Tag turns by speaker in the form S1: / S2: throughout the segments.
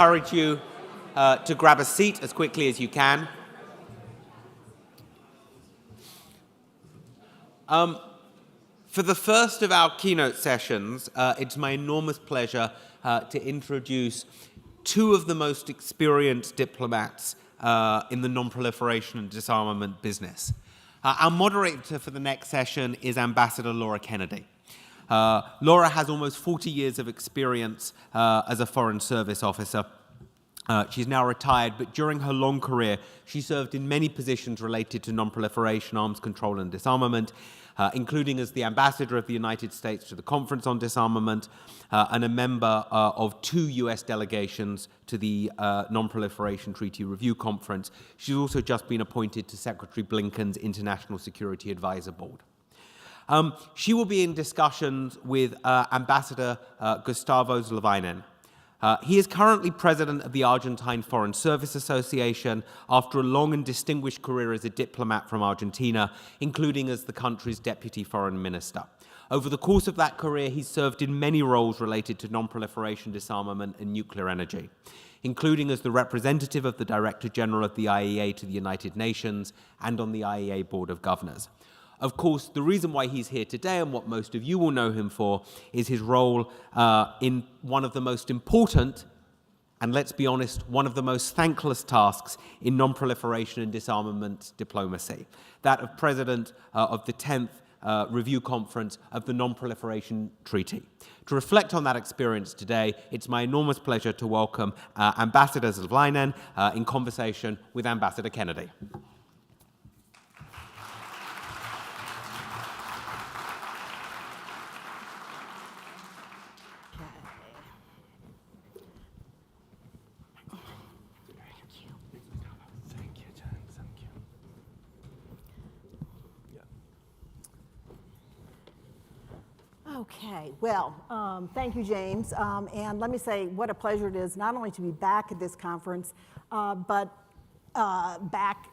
S1: Encourage you to grab a seat as quickly as you can. For the first of our keynote sessions, it's my enormous pleasure to introduce two of the most experienced diplomats in the non-proliferation and disarmament business. Our moderator for the next session is Ambassador Laura Kennedy. Laura has almost 40 years of experience as a Foreign Service officer. She's now retired, but during her long career, she served in many positions related to non-proliferation, arms control, and disarmament, including as the ambassador of the United States to the Conference on Disarmament and a member of 2 U.S. delegations to the Non-Proliferation Treaty Review Conference. She's also just been appointed to Secretary Blinken's International Security Advisor Board. She will be in discussions with Ambassador Gustavo Zlauvinen. He is currently president of the Argentine Foreign Service Association after a long and distinguished career as a diplomat from Argentina, including as the country's deputy foreign minister. Over the course of that career, he served in many roles related to non-proliferation, disarmament, and nuclear energy, including as the representative of the Director General of the IAEA to the United Nations and on the IAEA Board of Governors. Of course, the reason why he's here today and what most of you will know him for is his role in one of the most important, and let's be honest, one of the most thankless tasks in non-proliferation and disarmament diplomacy, that of President of the 10th Review Conference of the Non-Proliferation Treaty. To reflect on that experience today, it's my enormous pleasure to welcome Ambassador Zlauvinen in conversation with Ambassador Kennedy.
S2: Okay, well, thank you, James. And let me say what a pleasure it is not only to be back at this conference, but back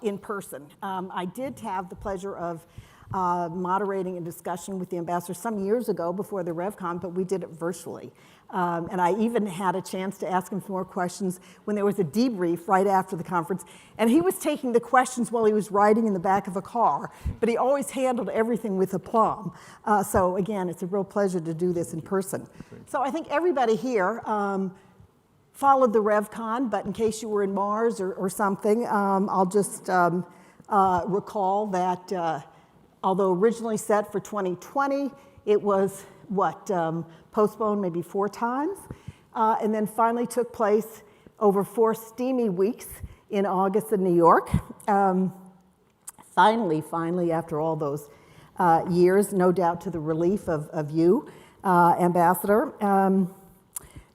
S2: in person. I did have the pleasure of moderating a discussion with the ambassador some years ago before the RevCon, but we did it virtually. And I even had a chance to ask him some more questions when there was a debrief right after the conference. And he was taking the questions while he was riding in the back of a car, but he always handled everything with aplomb. So again, it's a real pleasure to do this in person. So I think everybody here followed the RevCon, but in case you were in Mars or something, I'll just recall that although originally set for 2020, it was, postponed maybe 4 times, and then finally took place over 4 steamy weeks in August in New York. Finally, after all those years, no doubt to the relief of you, Ambassador.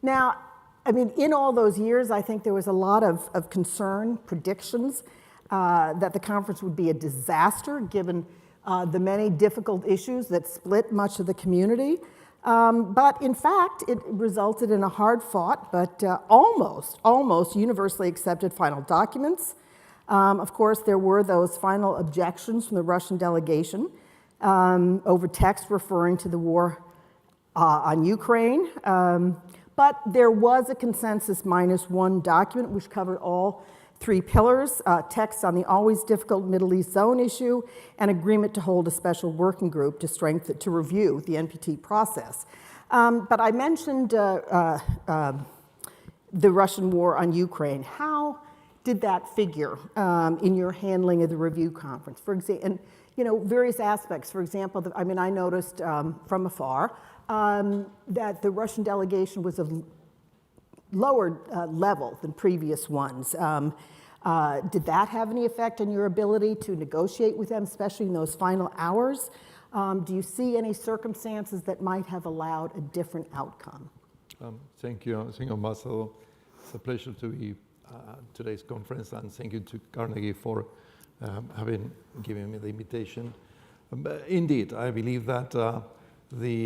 S2: Now, I mean, in all those years, I think there was a lot of concern, predictions, that the conference would be a disaster given the many difficult issues that split much of the community. But in fact, it resulted in a hard-fought but almost universally accepted final documents. Of course, there were those final objections from the Russian delegation over text referring to the war on Ukraine. But there was a consensus -1 document which covered all 3 pillars, text on the always difficult Middle East zone issue, and agreement to hold a special working group to review the NPT process. But I mentioned the Russian war on Ukraine. How did that figure in your handling of the review conference? For example, and various aspects. For example, I noticed from afar that the Russian delegation was of lower level than previous ones. Did that have any effect on your ability to negotiate with them, especially in those final hours? Do you see any circumstances that might have allowed a different outcome?
S3: Thank you, Ambassador. It's a pleasure to be at today's conference, and thank you to Carnegie for giving me the invitation. Indeed, I believe that the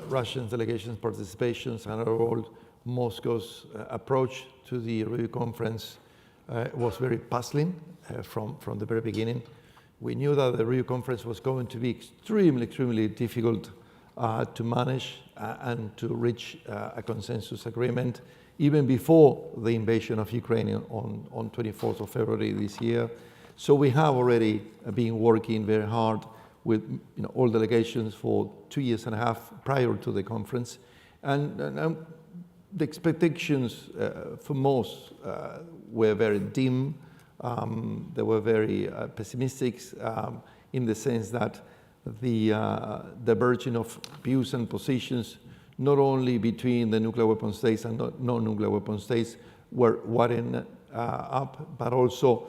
S3: Russian delegation's participations and overall Moscow's approach to the review conference was very puzzling from the very beginning. We knew that the review conference was going to be extremely difficult to manage and to reach a consensus agreement even before the invasion of Ukraine on 24th of February this year. So we have already been working very hard with all delegations for 2.5 years prior to the conference. And the expectations for most were very dim. They were very pessimistic in the sense that the diverging of views and positions, not only between the nuclear weapon states and non-nuclear weapon states, were widening up, but also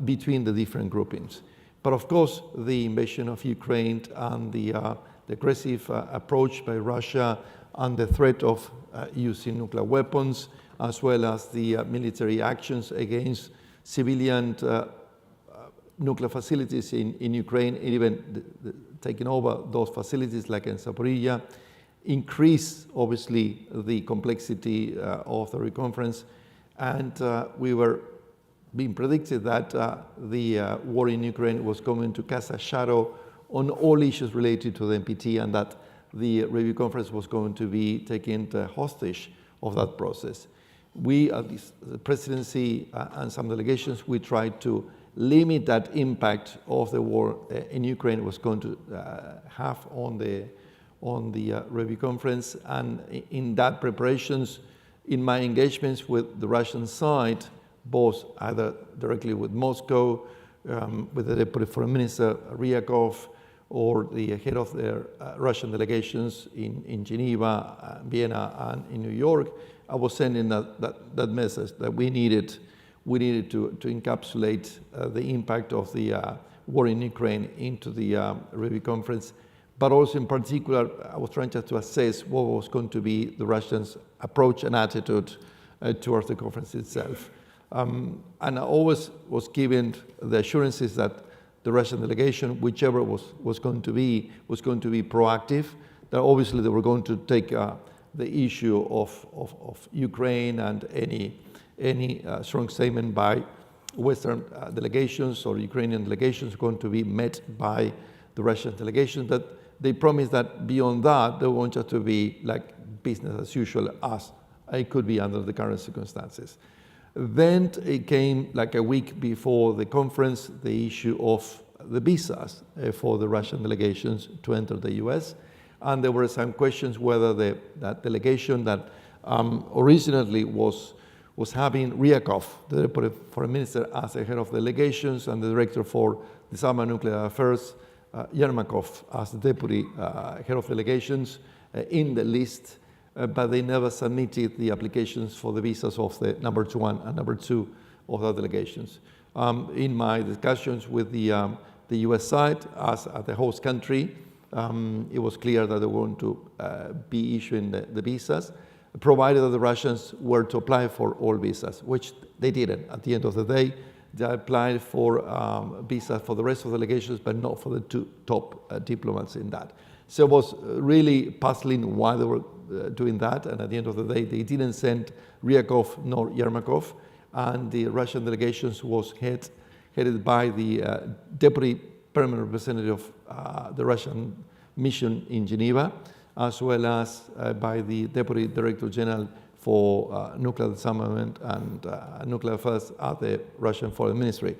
S3: between the different groupings. But of course, the invasion of Ukraine and the aggressive approach by Russia and the threat of using nuclear weapons, as well as the military actions against civilian nuclear facilities in Ukraine, and even taking over those facilities like in Zaporizhia, increase obviously the complexity of the reconference. And we were being predicted that the war in Ukraine was going to cast a shadow on all issues related to the NPT, and that the review conference was going to be taken hostage of that process. We, at the presidency and some delegations, we tried to limit that impact of the war in Ukraine was going to have on the review conference. And in that preparations, in my engagements with the Russian side, both either directly with Moscow, with the Deputy Foreign Minister Ryakov, or the head of the Russian delegations in Geneva, Vienna, and in New York, I was sending that message that we needed to encapsulate the impact of the war in Ukraine into the review conference. But also in particular, I was trying to assess what was going to be the Russians' approach and attitude towards the conference itself. And I always was given the assurances that the Russian delegation, whichever was going to be proactive, that obviously they were going to take the issue of Ukraine and any strong statement by Western delegations or Ukrainian delegations going to be met by the Russian delegation. That they promised that beyond that, they wanted to be like business as usual as it could be under the current circumstances. Then it came like a week before the conference, the issue of the visas for the Russian delegations to enter the US. And there were some questions whether that delegation that originally was having Ryakov, the Deputy Foreign Minister, as the head of delegations, and the Director for Disarmament Nuclear Affairs, Yermakov, as the Deputy Head of Delegations, in the list, but they never submitted the applications for the visas of the number 1 and number 2 of the delegations. In my discussions with the US side, as the host country, it was clear that they were going to be issuing the visas, provided that the Russians were to apply for all visas, which they didn't. At the end of the day, they applied for visas for the rest of the delegations, but not for the 2 top diplomats in that. So it was really puzzling why they were doing that, and at the end of the day, they didn't send Ryakov nor Yermakov, and the Russian delegations was headed by the Deputy Permanent Representative of the Russian mission in Geneva, as well as by the Deputy Director General for nuclear disarmament and nuclear affairs at the Russian Foreign Ministry.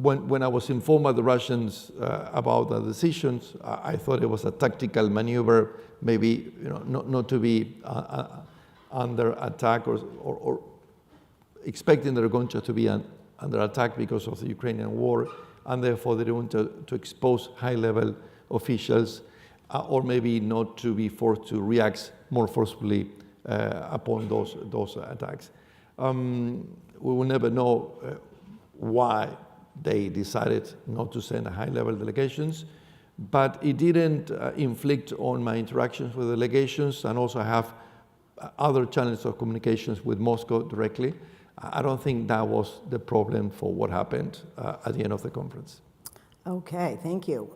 S3: When I was informed by the Russians about the decisions, I thought it was a tactical maneuver, maybe not to be under attack or expecting they're going to be under attack because of the Ukrainian war, and therefore they want to expose high-level officials, or maybe not to be forced to react more forcefully upon those attacks. We will never know why they decided not to send high-level delegations, but it didn't inflict on my interactions with delegations, and also I have other channels of communications with Moscow directly. I don't think that was the problem for what happened at the end of the conference.
S2: Okay, thank you.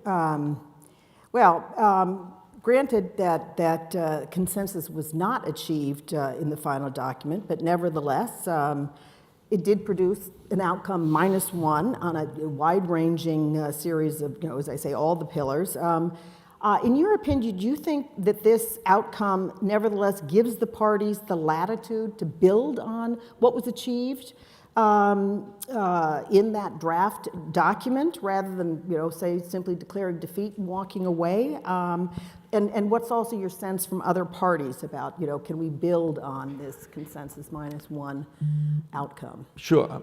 S2: Granted that consensus was not achieved in the final document, but nevertheless, it did produce an outcome -1 on a wide-ranging series of, as I say, all the pillars. In your opinion, do you think that this outcome nevertheless gives the parties the latitude to build on what was achieved in that draft document, rather than, say, simply declaring defeat and walking away? And what's also your sense from other parties about, can we build on this consensus -1 outcome?
S3: Sure.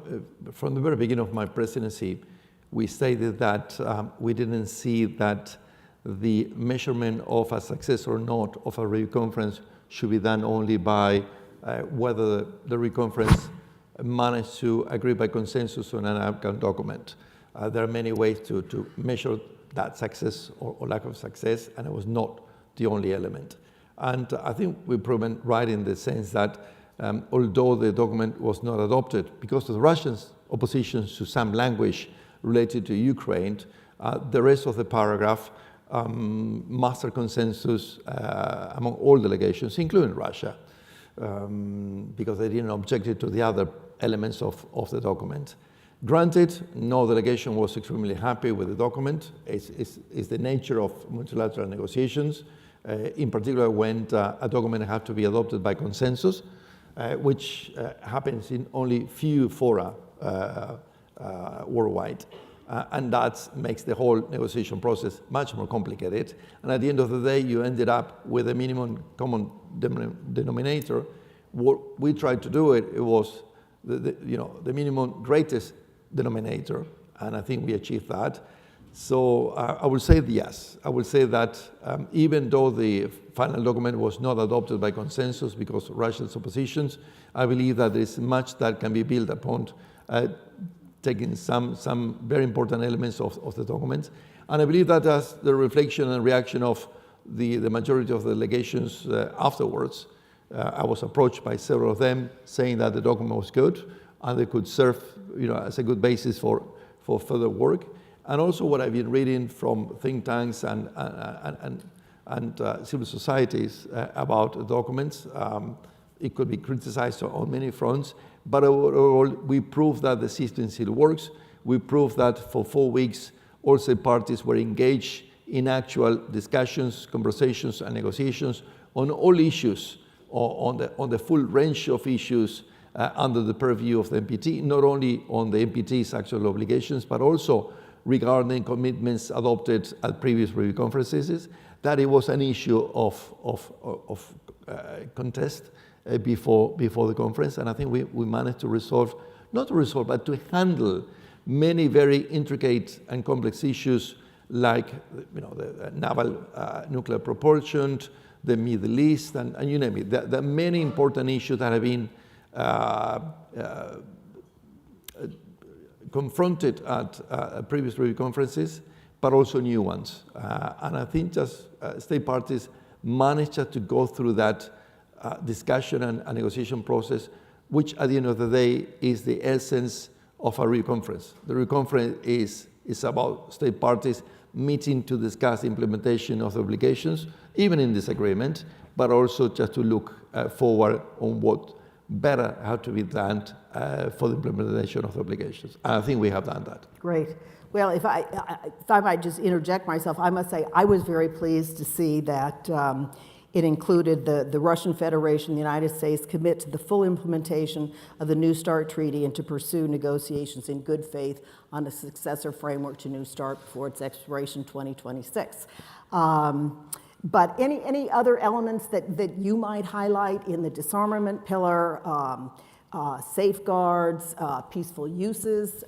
S3: From the very beginning of my presidency, we stated that we didn't see that the measurement of a success or not of a review conference should be done only by whether the review conference managed to agree by consensus on an outcome document. There are many ways to measure that success or lack of success, and it was not the only element. And I think we've proven right in the sense that although the document was not adopted, because of the Russians' opposition to some language related to Ukraine, the rest of the paragraph mustered consensus among all delegations, including Russia, because they didn't object to the other elements of the document. Granted, no delegation was extremely happy with the document. It's the nature of multilateral negotiations, in particular when a document has to be adopted by consensus, which happens in only few fora worldwide. And that makes the whole negotiation process much more complicated. And at the end of the day, you ended up with a minimum common denominator. What we tried to do, it was the minimum greatest denominator, and I think we achieved that. So I would say yes. I would say that even though the final document was not adopted by consensus because of Russia's oppositions, I believe that there is much that can be built upon, taking some very important elements of the document. And I believe that as the reflection and reaction of the majority of the delegations afterwards, I was approached by several of them saying that the document was good and they could serve as a good basis for further work. And also what I've been reading from think tanks and civil societies about the documents, it could be criticized on many fronts, but overall we proved that the system still works. We proved that for 4 weeks all state parties were engaged in actual discussions, conversations and negotiations on all issues, on the full range of issues under the purview of the NPT, not only on the NPT's actual obligations, but also regarding commitments adopted at previous review conferences, that it was an issue of contest before the conference. And I think we managed to resolve, not to resolve, but to handle many very intricate and complex issues like the naval nuclear propulsion, the Middle East, and you name it. There are many important issues that have been confronted at previous review conferences, but also new ones. And I think just state parties managed to go through that discussion and negotiation process, which at the end of the day is the essence of a review conference. The review conference is about state parties meeting to discuss the implementation of the obligations, even in disagreement, but also just to look forward on what better have to be done for the implementation of the obligations. And I think we have done that.
S2: Great. Well, if I might just interject myself, I must say I was very pleased to see that it included the Russian Federation, the United States commit to the full implementation of the New START Treaty and to pursue negotiations in good faith on a successor framework to New START before its expiration 2026. But any other elements that you might highlight in the disarmament pillar, safeguards, peaceful uses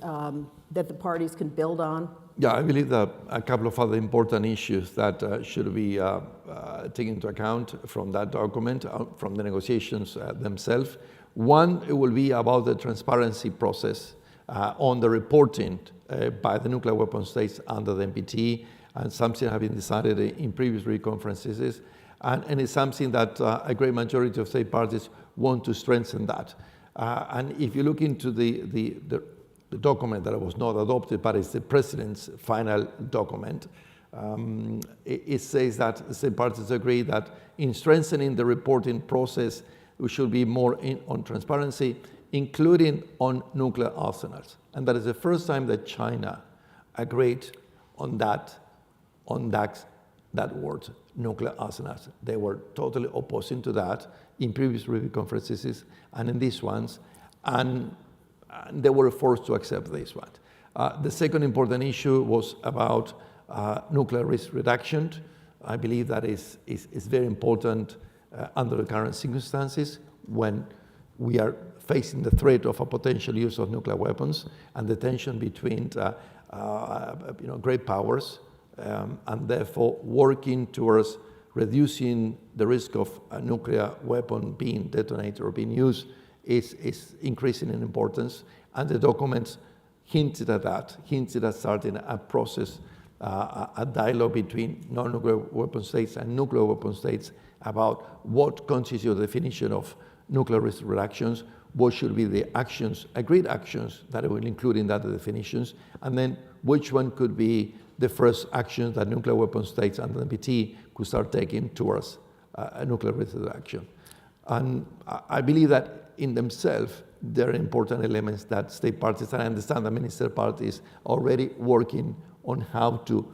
S2: that the parties can build on?
S3: Yeah, I believe that a couple of other important issues that should be taken into account from that document, from the negotiations themselves. One, it will be about the transparency process on the reporting by the nuclear weapon states under the NPT, and something have been decided in previous review conferences, and it's something that a great majority of state parties want to strengthen that. And if you look into the document that was not adopted, but it's the president's final document, it says that the state parties agree that in strengthening the reporting process, we should be more on transparency, including on nuclear arsenals. And that is the first time that China agreed on that that word, nuclear arsenals. They were totally opposing to that in previous review conferences and in these ones, and they were forced to accept this one. The second important issue was about nuclear risk reduction. I believe that is very important under the current circumstances when we are facing the threat of a potential use of nuclear weapons and the tension between great powers, and therefore working towards reducing the risk of a nuclear weapon being detonated or being used is increasing in importance. And the documents hinted at that, hinted at starting a process, a dialogue between non-nuclear weapon states and nuclear weapon states about what constitutes the definition of nuclear risk reductions, what should be the actions, agreed actions that will include in that the definitions, and then which one could be the first actions that nuclear weapon states and the NPT could start taking towards a nuclear risk reduction. And I believe that in themselves, there are important elements that state parties, and I understand that minister parties are already working on how to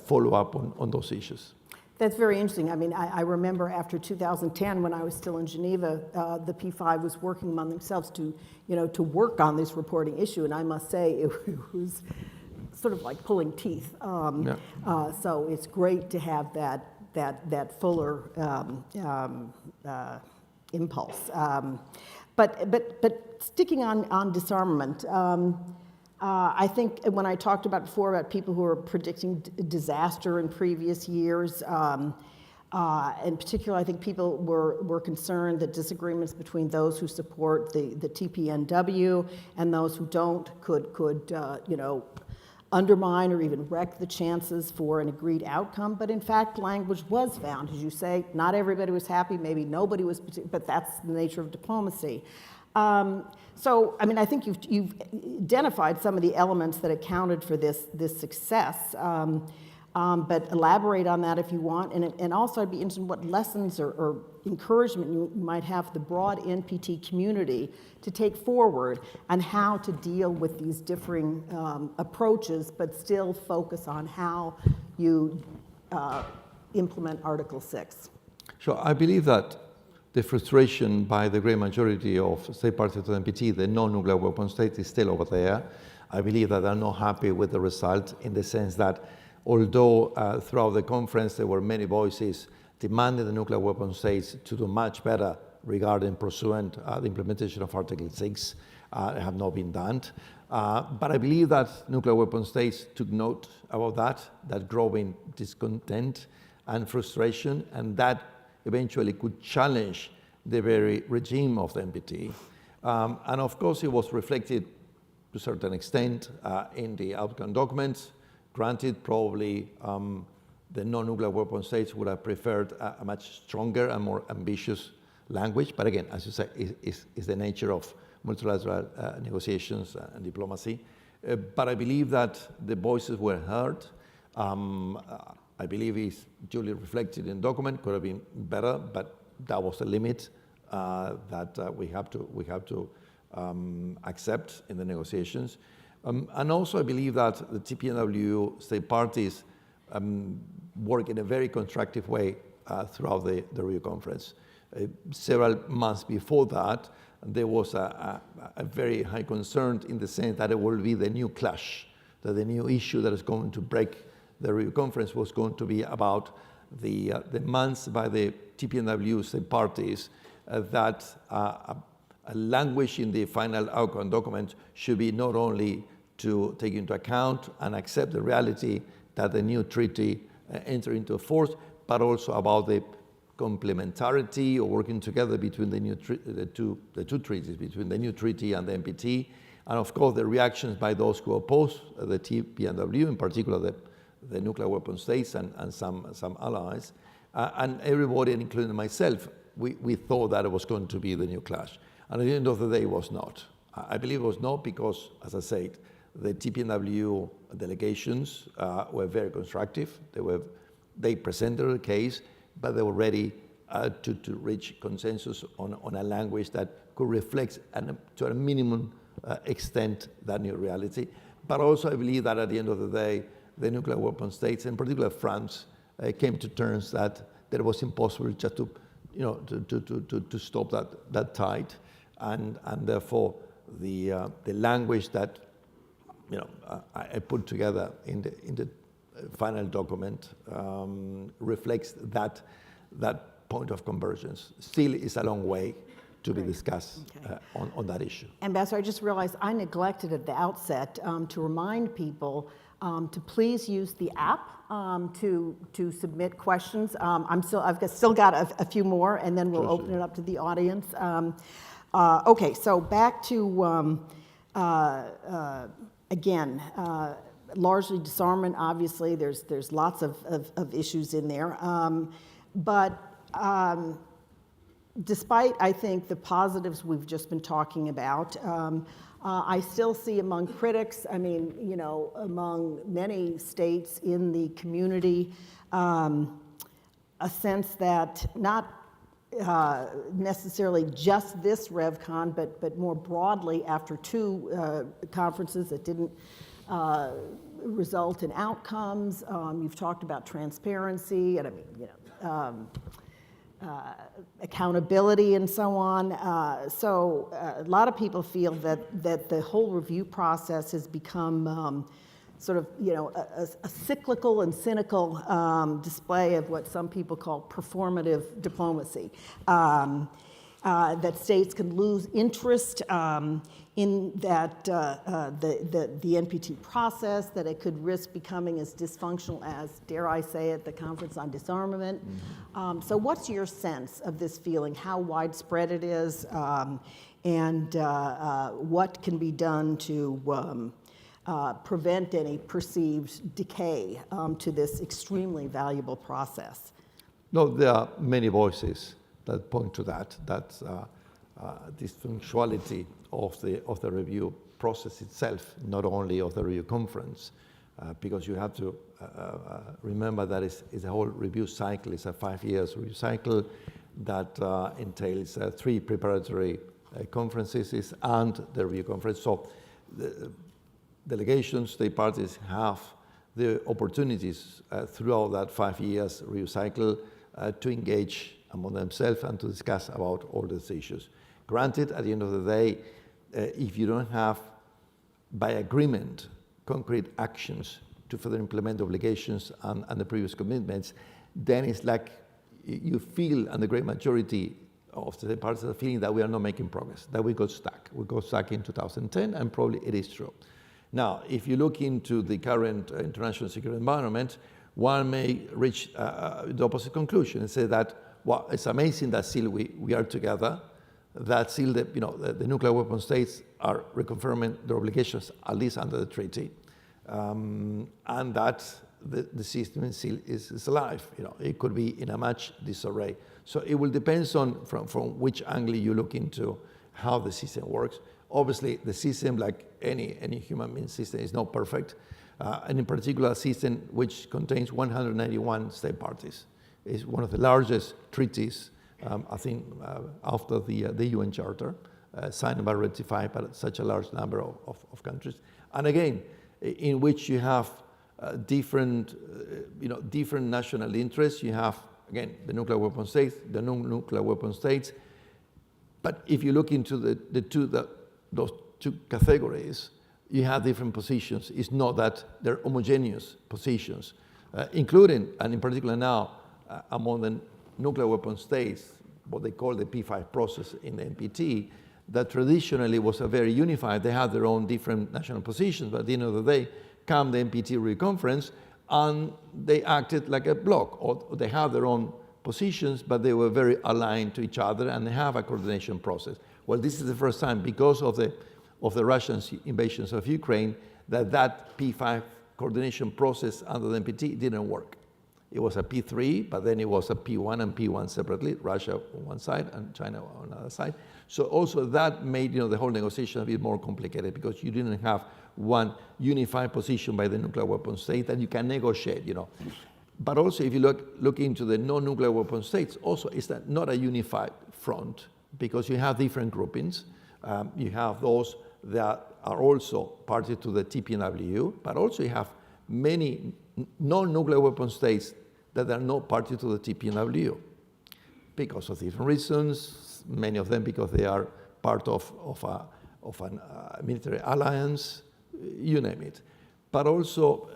S3: follow up on those issues.
S2: That's very interesting. I mean, I remember after 2010, when I was still in Geneva, the P5 was working among themselves to work on this reporting issue, and I must say it was sort of like pulling teeth. So it's great to have that fuller impulse. But sticking on disarmament. I think when I talked about before about people who are predicting disaster in previous years, in particular, I think people were concerned that disagreements between those who support the TPNW and those who don't could undermine or even wreck the chances for an agreed outcome. But in fact, language was found. As you say, not everybody was happy, maybe nobody was, but that's the nature of diplomacy. So, I mean, I think you've identified some of the elements that accounted for this success, but elaborate on that if you want. And also, I'd be interested in what lessons or encouragement you might have the broad NPT community to take forward on how to deal with these differing approaches, but still focus on how you implement Article 6.
S3: So I believe that the frustration by the great majority of state parties to the NPT, the non-nuclear weapon states, is still over there. I believe that they're not happy with the result in the sense that although throughout the conference there were many voices demanding the nuclear weapon states to do much better regarding pursuant the implementation of Article 6, have not been done. But I believe that nuclear weapon states took note about that growing discontent and frustration, and that eventually could challenge the very regime of the NPT. And of course, it was reflected to a certain extent in the outcome documents. Granted, probably the non-nuclear weapon states would have preferred a much stronger and more ambitious language. But again, as you say, is the nature of multilateral negotiations and diplomacy. But I believe that the voices were heard. I believe it's duly reflected in the document. Could have been better, but that was the limit that we have to accept in the negotiations. And also, I believe that the TPNW state parties work in a very constructive way throughout the Rio conference. Several months before that, there was a very high concern in the sense that it will be the new clash, that the new issue that is going to break the Rio conference was going to be about the demands by the TPNW state parties that a language in the final outcome document should be not only to take into account and accept the reality that the new treaty enter into force, but also about the complementarity or working together between the two treaties, between the new treaty and the NPT, and of course the reactions by those who oppose the TPNW, in particular the nuclear weapon states and some allies, and everybody, including myself, we thought that it was going to be the new clash. And at the end of the day, it was not. I believe it was not because, as I said, the TPNW delegations were very constructive. They presented a case, but they were ready to reach consensus on a language that could reflect to a minimum extent that new reality. But also I believe that at the end of the day, the nuclear weapon states, in particular France, came to terms that it was impossible just to, to stop that tide, and therefore the language that I put together in the final document reflects that point of convergence. Still is a long way to be discussed on that issue.
S2: Ambassador, I just realized I neglected at the outset to remind people to please use the app to submit questions. I've still got a few more, and then we'll open it up to the audience. Okay, so back to again. Largely disarmament. Obviously, there's lots of issues in there, but. Despite, I think, the positives we've just been talking about, I still see among critics, among many states in the community, a sense that not necessarily just this RevCon, but more broadly after two conferences that didn't result in outcomes. You've talked about transparency and accountability and so on. So a lot of people feel that the whole review process has become sort of, a cyclical and cynical display of what some people call performative diplomacy. That states can lose interest in that the NPT process, that it could risk becoming as dysfunctional as, dare I say it, the Conference on Disarmament. So what's your sense of this feeling, how widespread it is, and what can be done to prevent any perceived decay to this extremely valuable process?
S3: No, there are many voices that point to that dysfunctionality of the review process itself, not only of the review conference, because you have to remember that it's a whole review cycle. It's a 5 years review cycle that entails 3 preparatory conferences and the review conference. So the delegations, state parties have the opportunities throughout that 5 years review cycle to engage among themselves and to discuss about all these issues. Granted, at the end of the day, if you don't have, by agreement, concrete actions to further implement obligations and the previous commitments, then it's like you feel, and the great majority of the parties are feeling that we are not making progress, that we got stuck. We got stuck in 2010, and probably it is true. Now, if you look into the current international security environment, one may reach the opposite conclusion and say that, well, it's amazing that still we are together, that still the nuclear weapon states are reconfirming their obligations, at least under the treaty, and that the system still is alive. It could be in a much disarray. So it will depend on from which angle you look into how the system works. Obviously, the system, like any human being system, is not perfect, and in particular, a system which contains 191 state parties. It's one of the largest treaties, I think, after the UN Charter, signed and ratified by such a large number of countries. And again, in which you have different national interests. You have, again, the nuclear weapon states, the non-nuclear weapon states. But if you look into those two categories, you have different positions. It's not that they're homogeneous positions, including, and in particular now, among the nuclear weapon states, what they call the P5 process in the NPT, that traditionally was a very unified. They had their own different national positions, but at the end of the day, come the NPT review conference, and they acted like a bloc, or they have their own positions, but they were very aligned to each other, and they have a coordination process. Well, this is the first time, because of the Russian invasions of Ukraine, that P5 coordination process under the NPT didn't work. It was a P3, but then it was a P1 and P1 separately, Russia on one side and China on the other side. So also that made the whole negotiation a bit more complicated, because you didn't have one unified position by the nuclear weapon state that you can negotiate. But also, if you look into the non-nuclear weapon states, also it's not a unified front, because you have different groupings. You have those that are also party to the TPNW, but also you have many non-nuclear weapon states that are not party to the TPNW because of different reasons, many of them because they are part of a military alliance, you name it. But also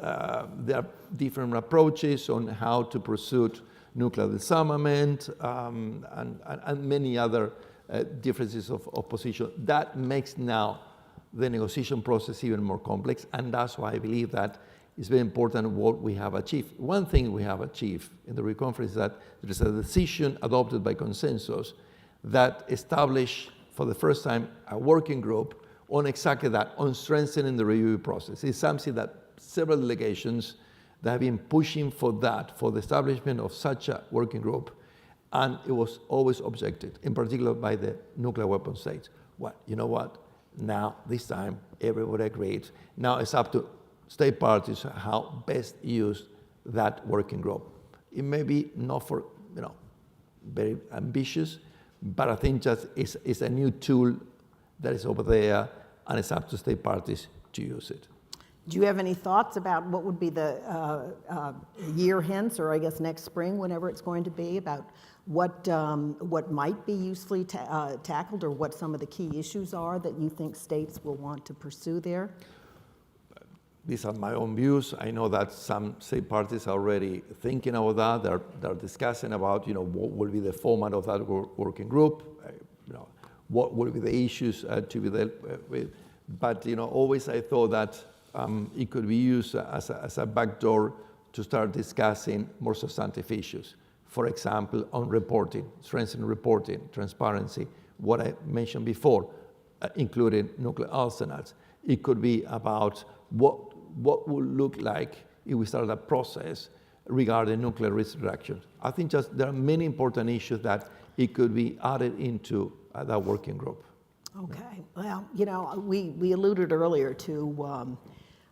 S3: there are different approaches on how to pursue nuclear disarmament and many other differences of position. That makes now the negotiation process even more complex, and that's why I believe that it's very important what we have achieved. One thing we have achieved in the review conference is that there is a decision adopted by consensus that established for the first time a working group on exactly that, on strengthening the review process. It's something that several delegations that have been pushing for that, for the establishment of such a working group, and it was always objected, in particular by the nuclear weapon states. Well, you know what? Now, this time, everybody agreed. Now it's up to state parties how best use that working group. It may be not for, very ambitious, but I think just it's a new tool that is over there, and it's up to state parties to use it.
S2: Do you have any thoughts about what would be the year hence, or I guess next spring, whenever it's going to be, about what might be usefully tackled, or what some of the key issues are that you think states will want to pursue there?
S3: These are my own views. I know that some state parties are already thinking about that. They're discussing about, what will be the format of that working group, what will be the issues to be dealt with. But, always I thought that it could be used as a backdoor to start discussing more substantive issues. For example, on reporting, strengthening reporting, transparency, what I mentioned before, including nuclear arsenals. It could be about what would look like if we start a process regarding nuclear risk reduction. I think just there are many important issues that it could be added into that working group.
S2: Okay. Well, we alluded earlier to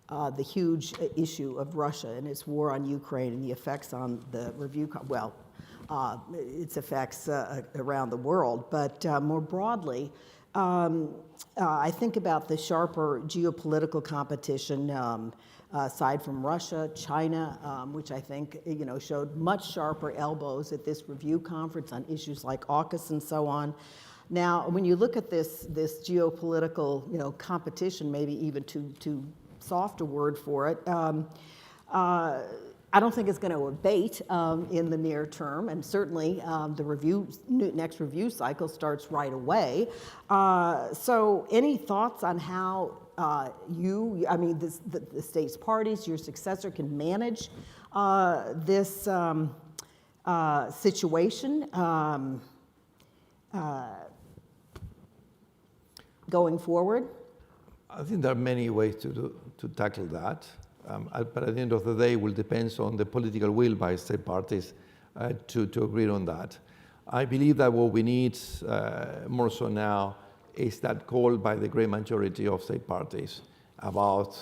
S2: the huge issue of Russia and its war on Ukraine and the effects on the review, its effects around the world. But more broadly, I think about the sharper geopolitical competition aside from Russia, China, which I think showed much sharper elbows at this review conference on issues like AUKUS and so on. Now, when you look at this geopolitical competition, maybe even too soft a word for it, I don't think it's going to abate in the near term, and certainly the next review cycle starts right away. So any thoughts on how the state's parties, your successor, can manage this situation going forward?
S3: I think there are many ways to tackle that. But at the end of the day, it will depend on the political will by state parties to agree on that. I believe that what we need more so now is that call by the great majority of state parties about,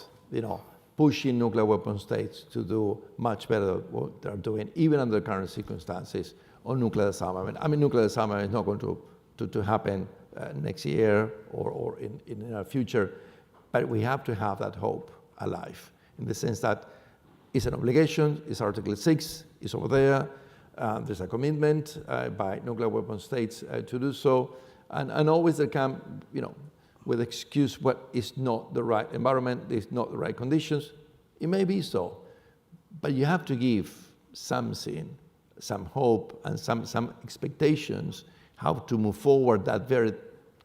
S3: pushing nuclear weapon states to do much better what they're doing, even under current circumstances, on nuclear disarmament. I mean, nuclear disarmament is not going to happen next year or in the future, but we have to have that hope alive, in the sense that it's an obligation, it's Article 6, it's over there, there's a commitment by nuclear weapon states to do so, and always they come, with excuse what is not the right environment, it's not the right conditions. It may be so, but you have to give something, some hope and some expectations how to move forward that very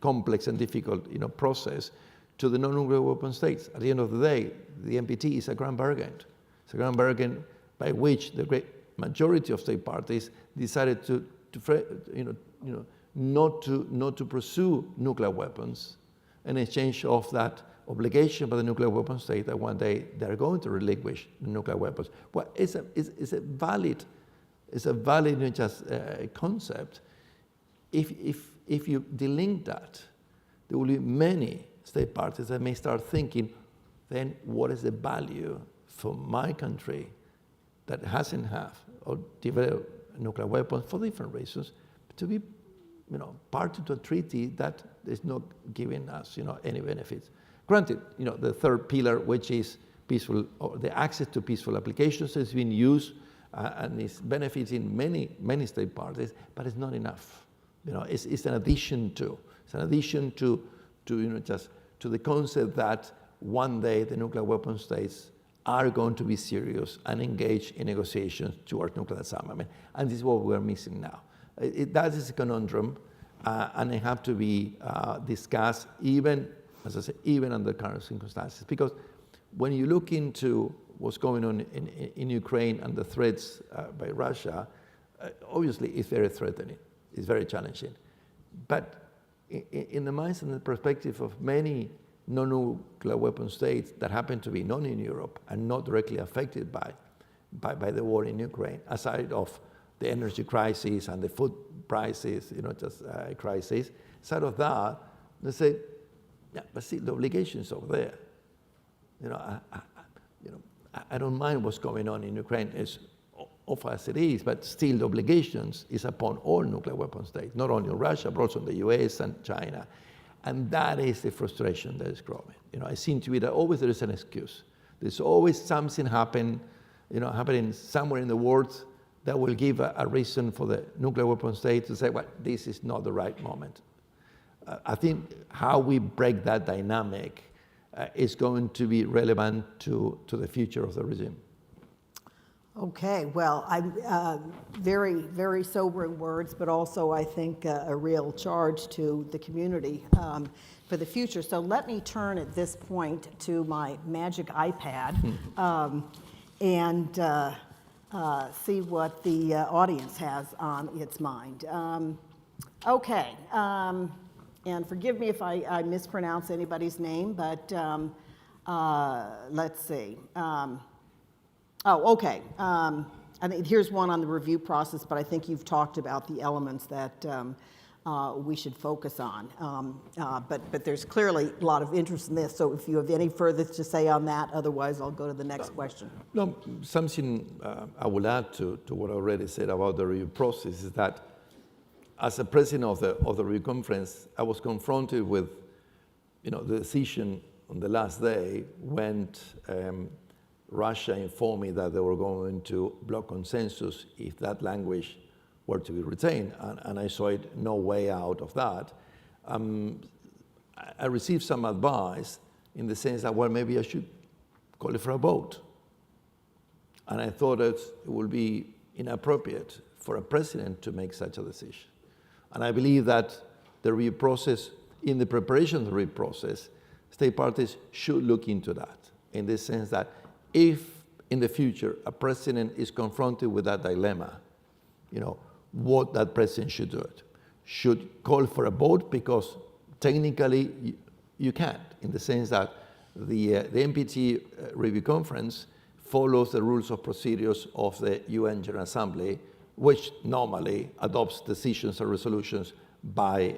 S3: complex and difficult process to the non-nuclear weapon states. At the end of the day, the NPT is a grand bargain. It's a grand bargain by which the great majority of state parties decided not to pursue nuclear weapons in exchange of that obligation by the nuclear weapon state that one day they're going to relinquish the nuclear weapons. Well, it's a valid concept. If you delink that, there will be many state parties that may start thinking, then what is the value for my country that hasn't or developed nuclear weapons for different reasons to be, party to a treaty that is not giving us, any benefits. Granted, the third pillar, which is peaceful, or the access to peaceful applications, has been used and it's benefiting many state parties, but it's not enough. It's an addition to. It's an addition to just to the concept that one day the nuclear weapon states are going to be serious and engage in negotiations towards nuclear disarmament. And this is what we're missing now. That is a conundrum, and it have to be discussed even, as I say, even under current circumstances. Because when you look into what's going on in Ukraine and the threats by Russia, obviously it's very threatening. It's very challenging. But in the minds and the perspective of many non-nuclear weapon states that happen to be not in Europe and not directly affected by the war in Ukraine, aside of the energy crisis and the food prices, crisis, aside of that, they say, yeah, but see, the obligations over there. I don't mind what's going on in Ukraine as awful as it is, but still the obligations is upon all nuclear weapon states, not only Russia, but also the US and China. And that is the frustration that is growing. I seem to be that always there is an excuse. There's always something happening somewhere in the world that will give a reason for the nuclear weapon state to say, well, this is not the right moment. I think how we break that dynamic is going to be relevant to the future of the regime.
S2: Okay, well, very, very sobering words, but also I think a real charge to the community for the future. So let me turn at this point to my magic iPad and see what the audience has on its mind. Okay, and forgive me if I mispronounce anybody's name, but let's see. Okay. I think here's one on the review process, but I think you've talked about the elements that we should focus on. But there's clearly a lot of interest in this, so if you have any further to say on that, otherwise I'll go to the next question.
S3: No, something I will add to what I already said about the review process is that as a president of the review conference, I was confronted with the decision on the last day when Russia informed me that they were going to block consensus if that language were to be retained, and I saw no way out of that. I received some advice in the sense that, well, maybe I should call it for a vote. And I thought that it would be inappropriate for a president to make such a decision. And I believe that the review process, in the preparation of the review process, state parties should look into that, in the sense that if in the future a president is confronted with that dilemma, what that president should do it. Should call for a vote, because technically you can't, in the sense that the NPT review conference follows the rules of procedures of the UN General Assembly, which normally adopts decisions or resolutions by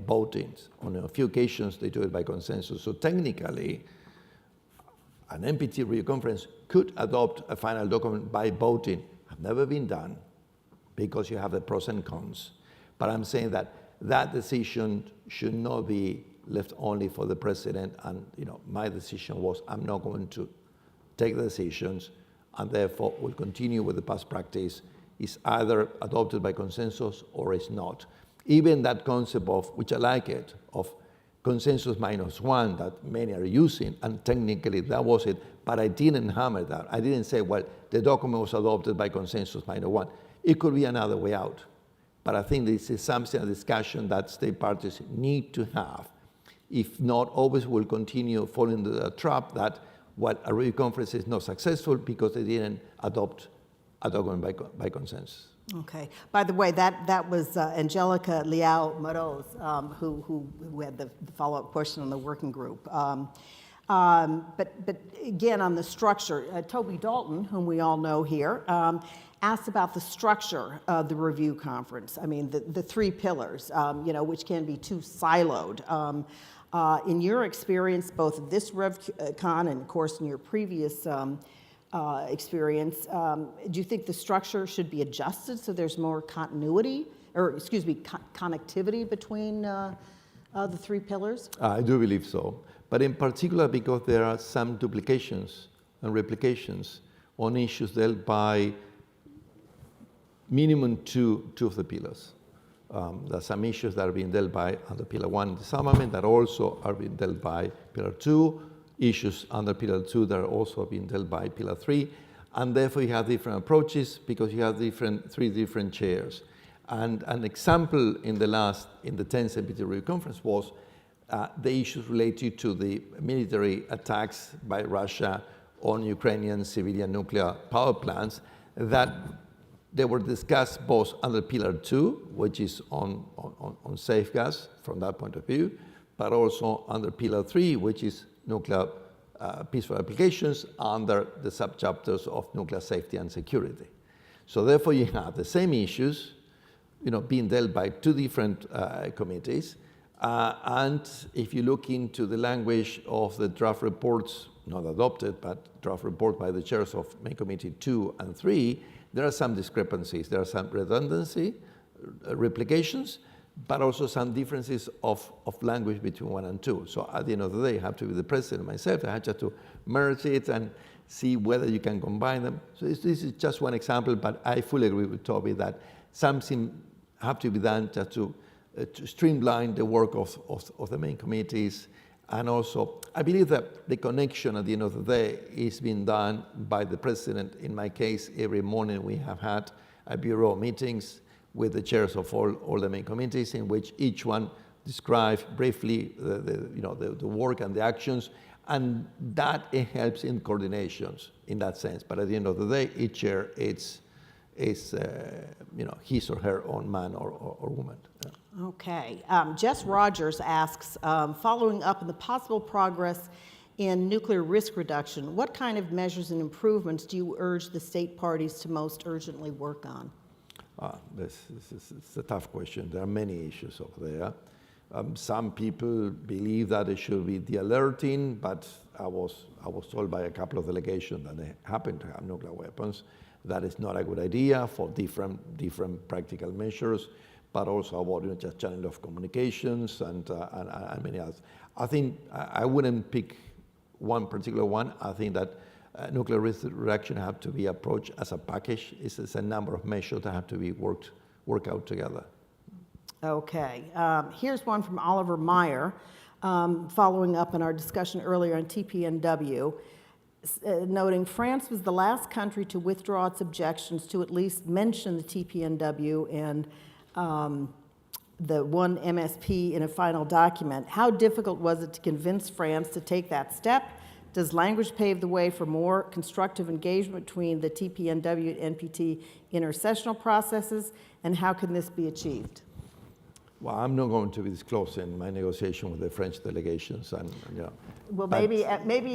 S3: voting. On a few occasions they do it by consensus. So technically, an NPT review conference could adopt a final document by voting. Have never been done, because you have the pros and cons. But I'm saying that that decision should not be left only for the president. And my decision was, I'm not going to take the decisions, and therefore will continue with the past practice. Is either adopted by consensus or is not. Even that concept of, which I like it, of consensus -1 that many are using, and technically that was it, but I didn't hammer that. I didn't say, well, the document was adopted by consensus -1. It could be another way out. But I think this is something, a discussion that state parties need to have. If not, always will continue falling into the trap that, well, a review conference is not successful because they didn't adopt a document by consensus.
S2: Okay. By the way, that was Angelica Liao Moroz, who had the follow-up question on the working group. But again, on the structure, Toby Dalton, whom we all know here, asked about the structure of the review conference. I mean, the three pillars, which can be too siloed. In your experience, both of this RevCon and, of course, in your previous experience, do you think the structure should be adjusted so there's more continuity, or connectivity between the three pillars?
S3: I do believe so, but in particular because there are some duplications and replications on issues dealt by minimum two of the pillars. There are some issues that are being dealt by under Pillar 1, disarmament, that also are being dealt by Pillar 2, issues under Pillar 2 that are also being dealt by Pillar 3, and therefore you have different approaches because you have three different chairs. And an example in the 10th CPT Review Conference was the issues related to the military attacks by Russia on Ukrainian civilian nuclear power plants that they were discussed both under Pillar 2, which is on safeguards from that point of view, but also under Pillar 3, which is nuclear peaceful applications under the subchapters of nuclear safety and security. So therefore you have the same issues, being dealt by two different committees. And if you look into the language of the draft reports, not adopted, but draft report by the chairs of Main Committee 2 and 3, there are some discrepancies. There are some redundancy, replications, but also some differences of language between 1 and 2. So at the end of the day, I have to be the president myself. I have just to merge it and see whether you can combine them. So this is just one example, but I fully agree with Toby that something have to be done just to streamline the work of the main committees. And also, I believe that the connection at the end of the day is being done by the president. In my case, every morning we have had a bureau meetings with the chairs of all the main committees, in which each one describes briefly the work and the actions, and that it helps in coordinations in that sense. But at the end of the day, each chair is his or her own man or woman. Yeah.
S2: Okay. Jess Rogers asks, following up on the possible progress in nuclear risk reduction, what kind of measures and improvements do you urge the state parties to most urgently work on?
S3: This is a tough question. There are many issues over there. Some people believe that it should be de-alerting, but I was told by a couple of delegations that they happen to have nuclear weapons. That is not a good idea for different practical measures, but also about just channel of communications and many others. I think I wouldn't pick one particular one. I think that nuclear risk reduction have to be approached as a package. It's a number of measures that have to be worked out together.
S2: Okay. Here's one from Oliver Meyer, following up on our discussion earlier on TPNW, noting France was the last country to withdraw its objections to at least mention the TPNW and the one MSP in a final document. How difficult was it to convince France to take that step? Does language pave the way for more constructive engagement between the TPNW and NPT intersessional processes, and how can this be achieved?
S3: Well, I'm not going to be disclosing my negotiation with the French delegations,
S2: Well, maybe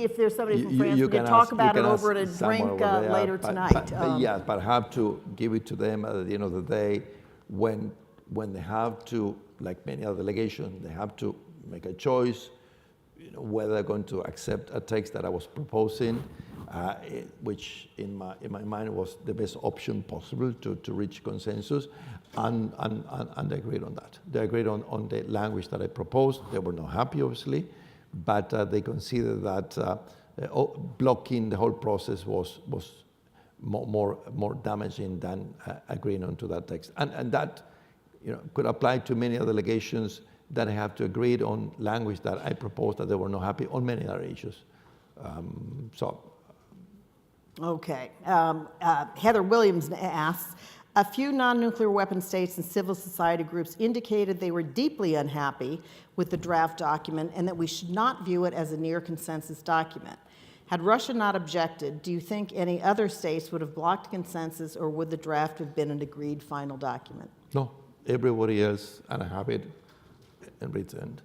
S2: if there's somebody from France, we can talk about it over at a drink later tonight.
S3: Yes, but I have to give it to them at the end of the day when they have to, like many other delegations, they have to make a choice, whether they're going to accept a text that I was proposing, which in my mind was the best option possible to reach consensus, and they agreed on that. They agreed on the language that I proposed. They were not happy, obviously, but they considered that blocking the whole process was more damaging than agreeing onto that text. And that could apply to many other delegations that have to agree on language that I proposed that they were not happy on many other issues.
S2: Okay. Heather Williams asks, a few non-nuclear weapon states and civil society groups indicated they were deeply unhappy with the draft document and that we should not view it as a near consensus document. Had Russia not objected, do you think any other states would have blocked consensus, or would the draft have been an agreed final document?
S3: No, everybody else, and I have it in written.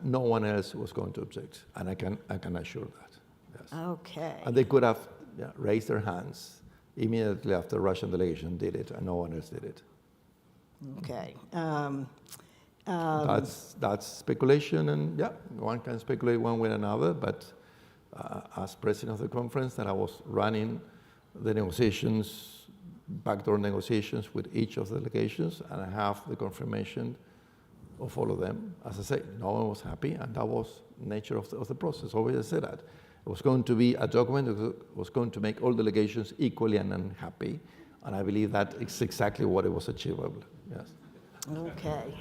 S3: No one else was going to object, and I can assure that. Yes.
S2: Okay.
S3: And they could have raised their hands immediately after the Russian delegation did it, and no one else did it.
S2: Okay.
S3: That's speculation, and one can speculate one way or another, but as president of the conference, that I was running the negotiations, backdoor negotiations with each of the delegations, and I have the confirmation of all of them. As I say, no one was happy, and that was the nature of the process. Always I said that. It was going to be a document that was going to make all delegations equally and unhappy, And I believe that is exactly what it was achievable. Yes.
S2: Okay.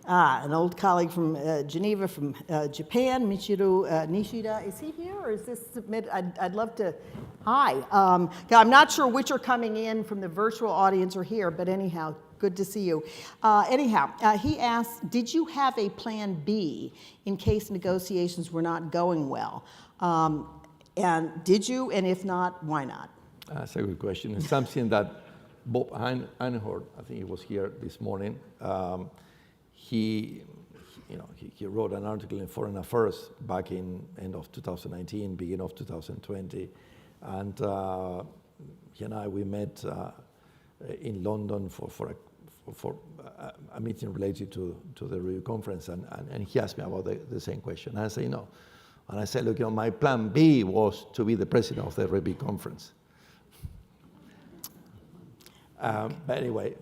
S2: An old colleague from Geneva, from Japan, Michiru Nishida. Is he here, or is this submitted? I'd love to. Hi. I'm not sure which are coming in from the virtual audience or here, but anyhow, good to see you. He asked, did you have a plan B in case negotiations were not going well? And did you, and if not, why not?
S3: That's a good question. It's something that Bob Einhorn, I think he was here this morning, he wrote an article in Foreign Affairs back in end of 2019, beginning of 2020, and he and I, we met in London for a meeting related to the review conference, and he asked me about the same question. And I said, no. And I said, look, my plan B was to be the president of the review conference. But anyway,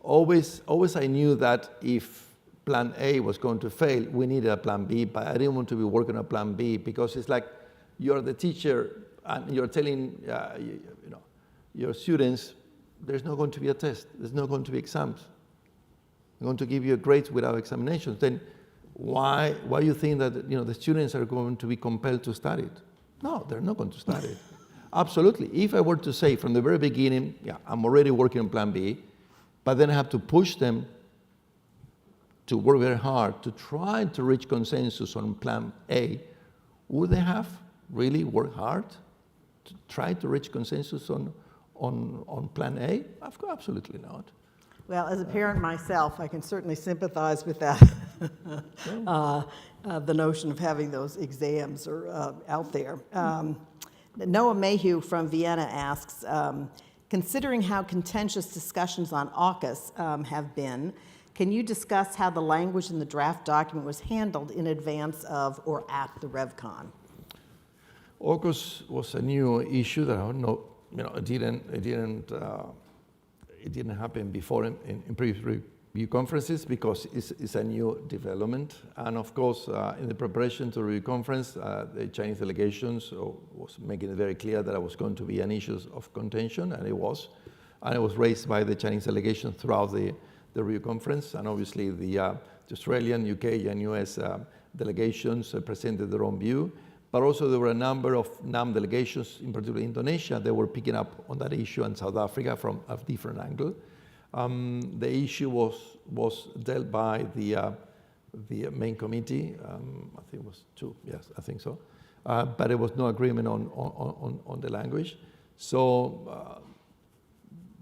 S3: always I knew that if plan A was going to fail, we needed a plan B, but I didn't want to be working on a plan B because it's like you're the teacher and you're telling your students, there's not going to be a test, there's not going to be exams. I'm going to give you a grade without examinations. Then why you think that the students are going to be compelled to study it? No, they're not going to study it. Absolutely. If I were to say from the very beginning, yeah, I'm already working on plan B, but then I have to push them to work very hard to try to reach consensus on plan A, would they have really worked hard to try to reach consensus on plan A? Of course, absolutely not.
S2: Well, as a parent myself, I can certainly sympathize with that. The notion of having those exams are out there. Noah Mayhew from Vienna asks, considering how contentious discussions on AUKUS have been, can you discuss how the language in the draft document was handled in advance of or at the RevCon?
S3: AUKUS was a new issue that it didn't happen before in previous review conferences because it's a new development. And of course, in the preparation to the review conference, the Chinese delegations was making it very clear that it was going to be an issue of contention, and it was. And it was raised by the Chinese delegation throughout the review conference. And obviously the Australian, UK, and US delegations presented their own view. But also there were a number of NAM delegations, in particular Indonesia, that were picking up on that issue, and South Africa from a different angle. The issue was dealt by the main committee. I think it was two. Yes, I think so. But there was no agreement on the language. So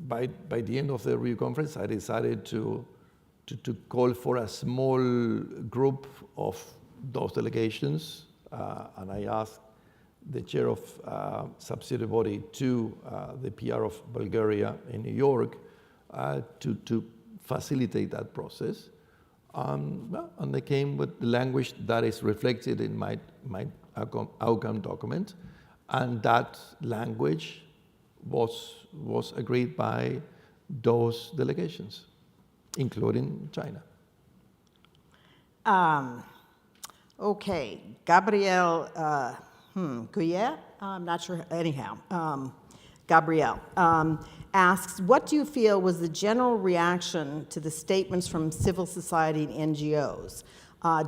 S3: by the end of the review conference, I decided to call for a small group of those delegations, and I asked the chair of subsidiary body to the PR of Bulgaria in New York to facilitate that process. And they came with the language that is reflected in my outcome document, and that language was agreed by those delegations, including China.
S2: Okay, Gabrielle Gouillet, I'm not sure, anyhow, Gabrielle asks, what do you feel was the general reaction to the statements from civil society and NGOs?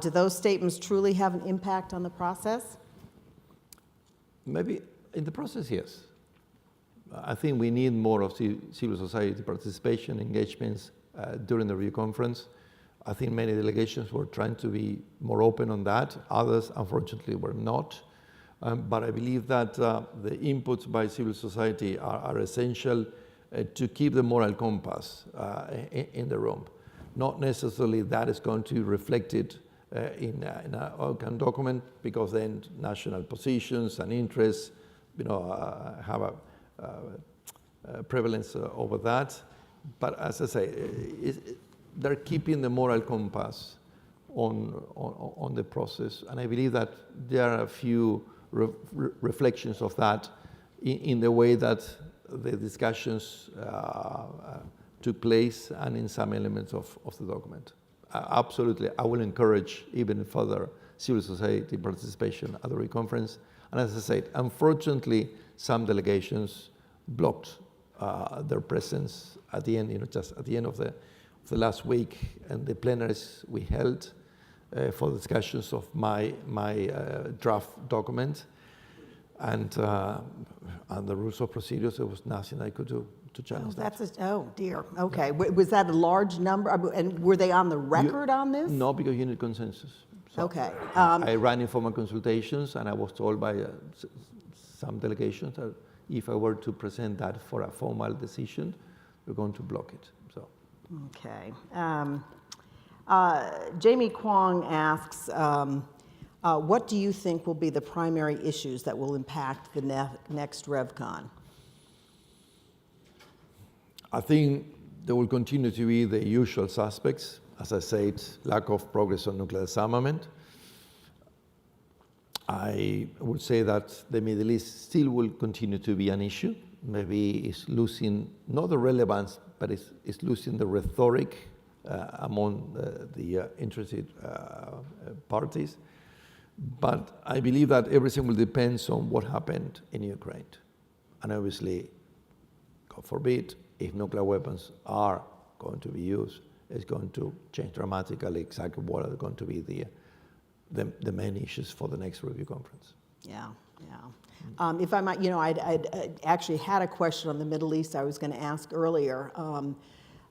S2: Do those statements truly have an impact on the process?
S3: Maybe in the process, yes. I think we need more of civil society participation, engagements during the review conference. I think many delegations were trying to be more open on that. Others, unfortunately, were not. But I believe that the inputs by civil society are essential to keep the moral compass in the room. Not necessarily that is going to be reflected in an outcome document, because then national positions and interests, have a prevalence over that. But as I say, they're keeping the moral compass on the process, and I believe that there are a few reflections of that in the way that the discussions took place and in some elements of the document. Absolutely, I will encourage even further civil society participation at the RE conference. And as I said, unfortunately, some delegations blocked their presence at the end, just at the end of the last week, and the plenaries we held for discussions of my draft document, and the rules of procedures, there was nothing I could do to challenge that.
S2: Oh dear. Okay. Was that a large number? And were they on the record on this?
S3: No, because you need consensus. So
S2: Okay.
S3: I ran informal consultations, and I was told by some delegations that if I were to present that for a formal decision, we're going to block it. So.
S2: Okay. Jamie Kwong asks, what do you think will be the primary issues that will impact the next RevCon?
S3: I think there will continue to be the usual suspects. As I said, lack of progress on nuclear disarmament. I would say that the Middle East still will continue to be an issue. Maybe it's losing, not the relevance, but it's losing the rhetoric among the interested parties. But I believe that everything will depend on what happened in Ukraine. And obviously, God forbid, if nuclear weapons are going to be used, it's going to change dramatically exactly what are going to be the main issues for the next review conference.
S2: Yeah, yeah. If I might, I'd actually had a question on the Middle East I was going to ask earlier.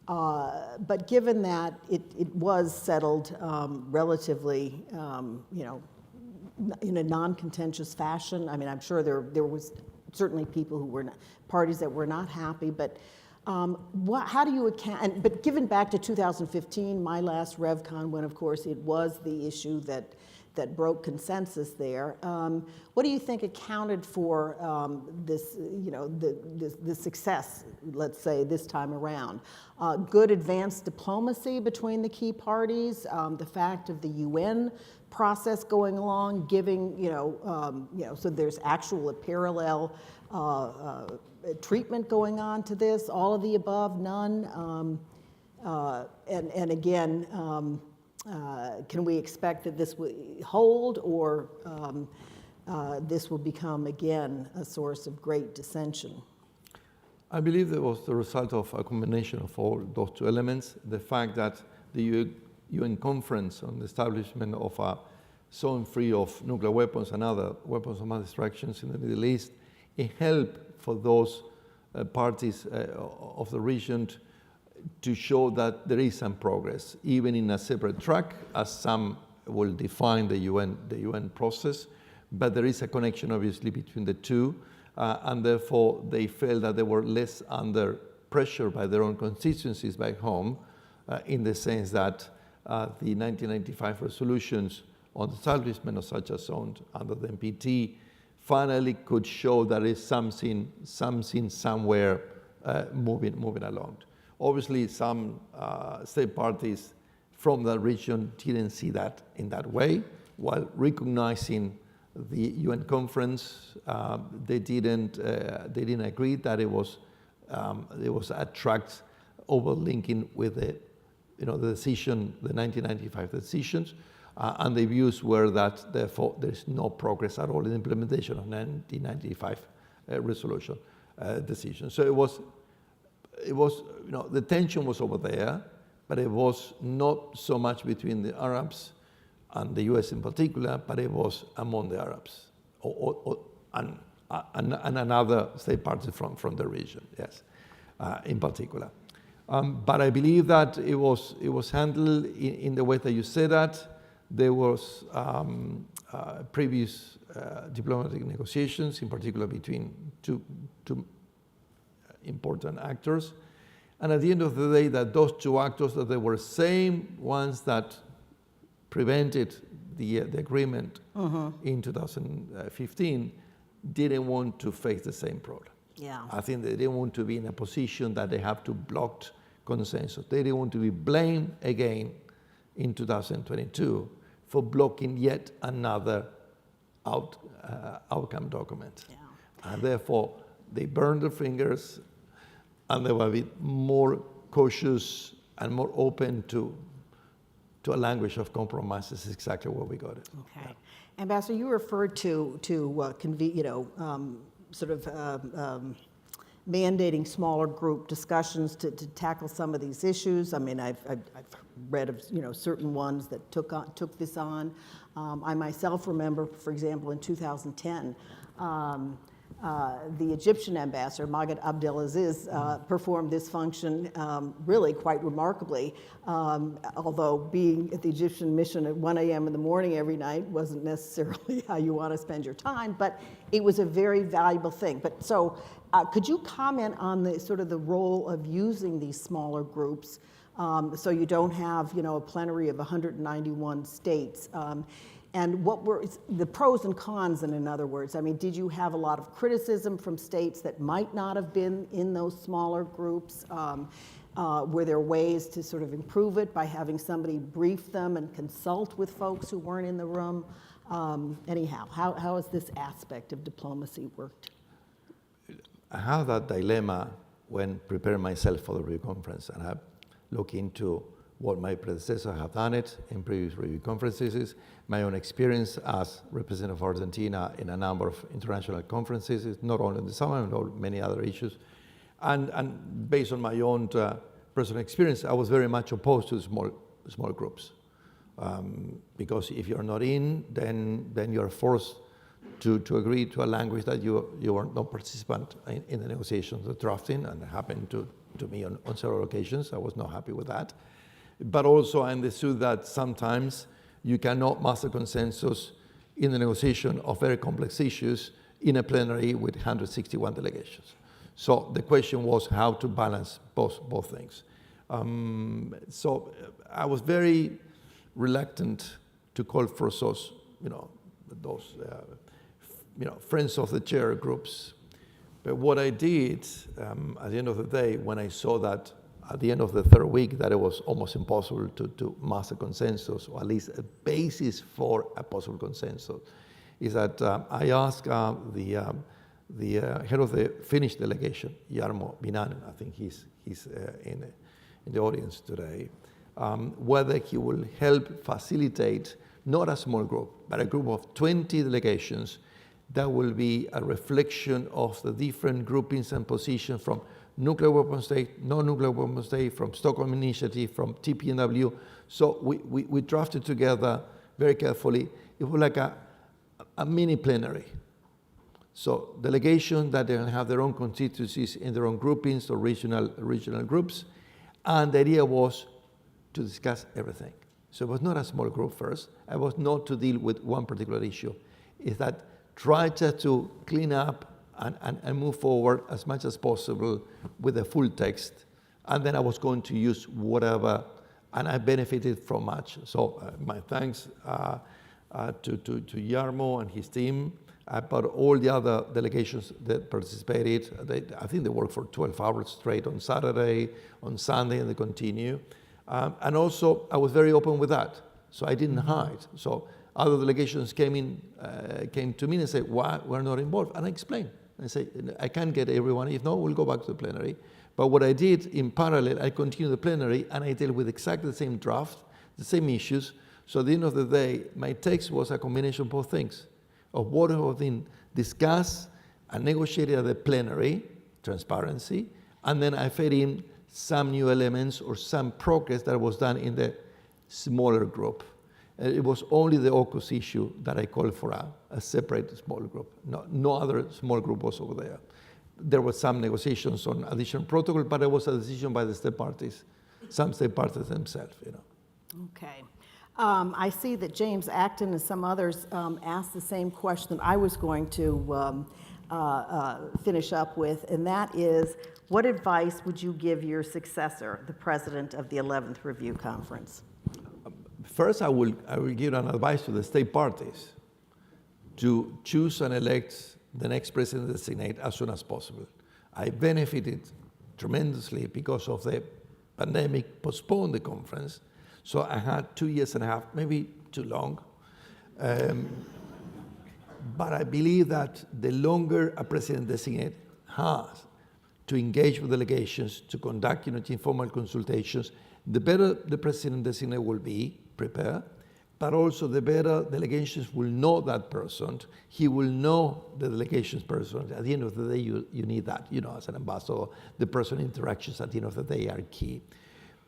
S2: But given that it was settled relatively, in a non-contentious fashion, I mean, I'm sure there was certainly people who were not, parties that were not happy, but how do you account, but given back to 2015, my last RevCon, when of course it was the issue that broke consensus there, what do you think accounted for this, the success, let's say, this time around? Good advanced diplomacy between the key parties, the fact of the UN process going along, giving, so there's actual parallel treatment going on to this, all of the above, none, and again, can we expect that this will hold, or this will become again a source of great dissension?
S3: I believe it was the result of a combination of all those two elements. The fact that the UN conference on the establishment of a zone free of nuclear weapons and other weapons of mass destruction in the Middle East, it helped for those parties of the region to show that there is some progress, even in a separate track, as some will define the UN process. But there is a connection, obviously, between the two, and therefore they felt that they were less under pressure by their own constituencies back home, in the sense that the 1995 resolutions on the establishment of such a zone under the NPT finally could show that there is something somewhere moving along. Obviously, some state parties from that region didn't see that in that way, while recognizing the UN conference, they didn't agree that it was a tract overlinking with the decision, the 1995 decisions, and the views were that therefore there is no progress at all in the implementation of 1995 resolution decision. So it was the tension was over there, but it was not so much between the Arabs and the US in particular, but it was among the Arabs and another state parties from the region, yes, in particular. But I believe that it was handled in the way that you said that. There was previous diplomatic negotiations, in particular between two important actors. And at the end of the day, that those two actors, that they were same ones that prevented the agreement in 2015, didn't want to face the same problem.
S2: Yeah.
S3: I think they didn't want to be in a position that they have to block consensus. They didn't want to be blamed again in 2022 for blocking yet another outcome document.
S2: Yeah.
S3: And therefore, they burned their fingers, and they were a bit more cautious and more open to a language of compromise. Is exactly where we got it.
S2: Okay. Yeah. Ambassador, you referred to mandating smaller group discussions to tackle some of these issues. I mean, I've read of certain ones that took this on. I myself remember, for example, in 2010, the Egyptian ambassador, Maged Abdelaziz, performed this function really quite remarkably, although being at the Egyptian mission at 1 a.m. in the morning every night wasn't necessarily how you want to spend your time, but it was a very valuable thing. But so could you comment on the sort of the role of using these smaller groups so you don't have, a plenary of 191 states? And what were the pros and cons, in other words? I mean, did you have a lot of criticism from states that might not have been in those smaller groups? Were there ways to sort of improve it by having somebody brief them and consult with folks who weren't in the room? Anyhow, how has this aspect of diplomacy worked?
S3: I have that dilemma when preparing myself for the review conference, and I look into what my predecessors have done it in previous review conferences, my own experience as representative of Argentina in a number of international conferences, not only on disarmament, but many other issues. And based on my own personal experience, I was very much opposed to small groups. Because if you're not in, then you're forced to agree to a language that you are not participant in the negotiations, the drafting, and it happened to me on several occasions. I was not happy with that. But also I understood that sometimes you cannot master consensus in the negotiation of very complex issues in a plenary with 161 delegations. So the question was how to balance both things. So I was very reluctant to call for those friends of the chair groups. But what I did at the end of the day, when I saw that at the end of the third week that it was almost impossible to master consensus, or at least a basis for a possible consensus, is that I asked the head of the Finnish delegation, Jarmo Binanen, I think he's in the audience today, whether he will help facilitate not a small group, but a group of 20 delegations that will be a reflection of the different groupings and positions from nuclear weapon state, non-nuclear weapon state, from Stockholm Initiative, from TPNW. So we drafted together very carefully. It was like a mini plenary. So delegations that they have their own constituencies in their own groupings or regional groups. And the idea was to discuss everything. So it was not a small group first. I was not to deal with one particular issue. It's that try just to clean up and move forward as much as possible with the full text. And then I was going to use whatever, and I benefited from much. So my thanks to Jarmo and his team, but all the other delegations that participated, I think they worked for 12 hours straight on Saturday, on Sunday, and they continue. And also, I was very open with that, so I didn't hide. So other delegations came to me and said, why we're not involved? And I explained. I say, I can't get everyone. If not, we'll go back to the plenary. But what I did in parallel, I continued the plenary and I dealt with exactly the same draft, the same issues. So at the end of the day, my text was a combination of both things, of what had been discussed and negotiated at the plenary, transparency, and then I fed in some new elements or some progress that was done in the smaller group. It was only the AUKUS issue that I called for a separate small group. No other small group was over there. There were some negotiations on additional protocol, but it was a decision by the state parties, some state parties themselves.
S2: Okay. I see that James Acton and some others asked the same question I was going to finish up with, and that is, what advice would you give your successor, the president of the 11th Review Conference?
S3: First, I will give an advice to the state parties to choose and elect the next president-designate as soon as possible. I benefited tremendously because of the pandemic, postponed the conference, so I had 2.5 years, maybe too long. But I believe that the longer a president-designate has to engage with delegations, to conduct informal consultations, the better the president-designate will be prepared, but also the better delegations will know that person. He will know the delegations person. At the end of the day, you need that, as an ambassador. The person interactions at the end of the day are key.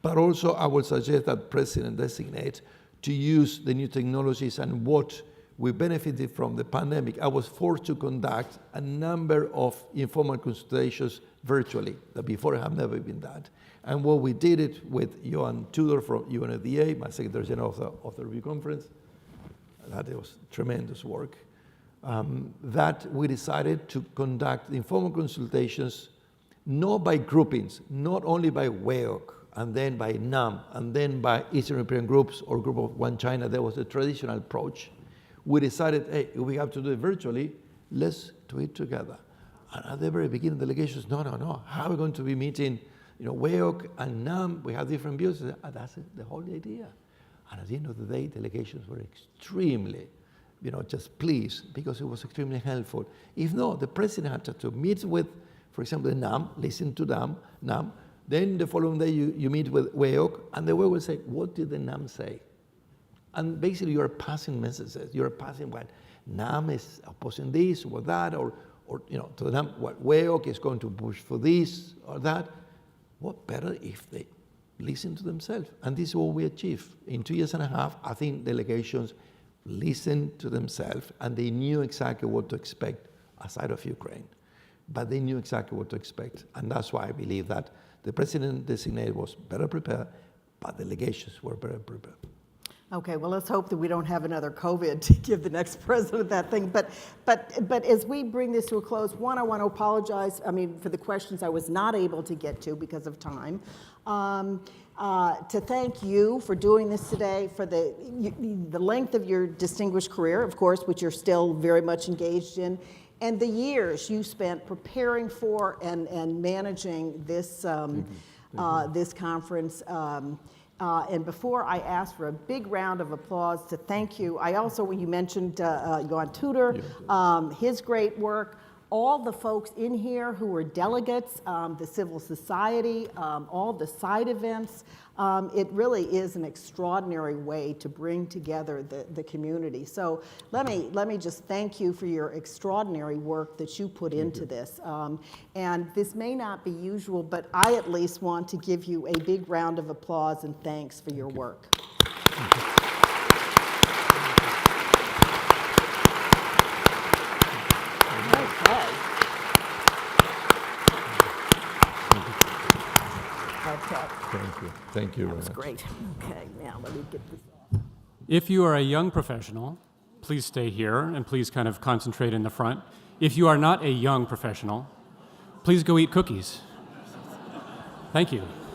S3: But also, I would suggest that president-designate to use the new technologies and what we benefited from the pandemic. I was forced to conduct a number of informal consultations virtually that before have never been done. And what we did it with Johan Tudor from UNFDA, my Secretary General of the Review Conference. That was tremendous work. That we decided to conduct informal consultations, not by groupings, not only by WEOC, and then by NAM, and then by Eastern European groups or Group of One China. There was a traditional approach. We decided, hey, if we have to do it virtually, let's do it together. And at the very beginning, delegations, no. How are we going to be meeting, WEOC and NAM? We have different views. That's the whole idea. And at the end of the day, delegations were extremely, just pleased because it was extremely helpful. If not, the president had to meet with, for example, the NAM, listen to NAM. Then the following day, you meet with WEOC, and the WEOC will say, what did the NAM say? And basically, you're passing messages. You're passing what NAM is opposing this or that, or to the NAM, what WEOC is going to push for this or that. What better if they listen to themselves? And this is what we achieved. In 2.5 years, I think delegations listened to themselves, and they knew exactly what to expect aside of Ukraine. But they knew exactly what to expect. And that's why I believe that the president-designate was better prepared, but delegations were better prepared.
S2: Okay, well, let's hope that we don't have another COVID to give the next president that thing. But as we bring this to a close, one, I want to apologize, for the questions I was not able to get to because of time. To thank you for doing this today, for the length of your distinguished career, of course, which you're still very much engaged in, and the years you spent preparing for and managing this this conference. And before I ask for a big round of applause to thank you, I also, when you mentioned Johan Tudor, his great work, all the folks in here who were delegates, the civil society, all the side events, it really is an extraordinary way to bring together the community. So let me just thank you for your extraordinary work that you put into this. And this may not be usual, but I at least want to give you a big round of applause and thanks for your work.
S3: Thank you.
S2: That was great. Okay, now let me get this off.
S4: If you are a young professional, please stay here and please kind of concentrate in the front. If you are not a young professional, please go eat cookies. Thank you.